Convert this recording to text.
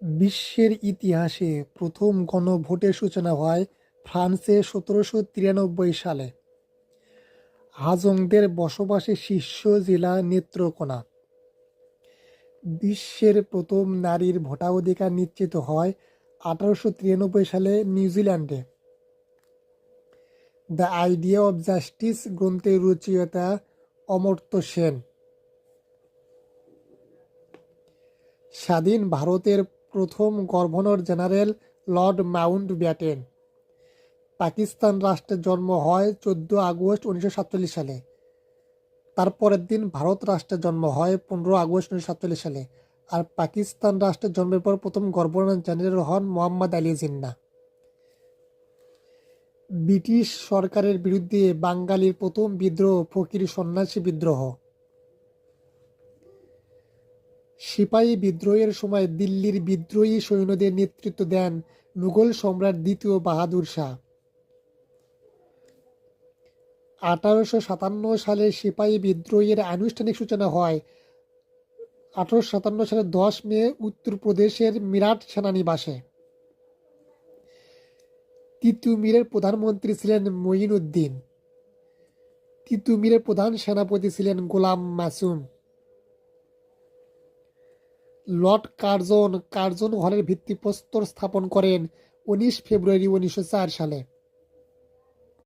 বিশ্বের ইতিহাসে প্রথম গণভোটের সূচনা হয় ফ্রান্সে ১৭৯৩ সালে। হাজংদের বসবাসের শীর্ষ জেলা নেত্রকোনা। বিশ্বের প্রথম নারীর ভোটাধিকার নিশ্চিত হয় ১৮৯৩ সালে নিউজিল্যান্ডে। দ্য আইডিয়া অব জাস্টিস গ্রন্থের রচয়িতা অমর্ত্য সেন। স্বাধীন ভারতের প্রথম governor general Lord Mountbatten. Pakistan রাষ্ট্রের জন্ম হয় ১৪ আগস্ট ১৯৪৭ সালে। তার পরের দিন ভারত রাষ্ট্রের জন্ম হয় ১৫ আগস্ট ১৯৪৭ সালে। আর পাকিস্তান রাষ্ট্রের জন্মের পর প্রথম গভর্নর জেনারেল হন মোহাম্মদ আলী জিন্নাহ। ব্রিটিশ সরকারের বিরুদ্ধে বাঙালির প্রথম বিদ্রোহ ফকির সন্ন্যাসী বিদ্রোহ। সিপাহী বিদ্রোহের সময় দিল্লির বিদ্রোহী সৈন্যদের নেতৃত্ব দেন মুঘল সম্রাট দ্বিতীয় বাহাদুর শাহ। ১৮৫৭ সালে সিপাহী বিদ্রোহের আনুষ্ঠানিক সূচনা হয় ১৮৫৭ সালের ১০ মে উত্তরপ্রদেশের মিরাট সেনানিবাসে। তিতুমিরের প্রধানমন্ত্রী ছিলেন মঈনুদ্দিন। তিতুমিরের প্রধান সেনাপতি ছিলেন গোলাম মাসুম। লর্ড কার্জন কার্জন হলের ভিত্তিপ্রস্তর স্থাপন করেন ১৯ ফেব্রুয়ারি ১৯০৪ সালে।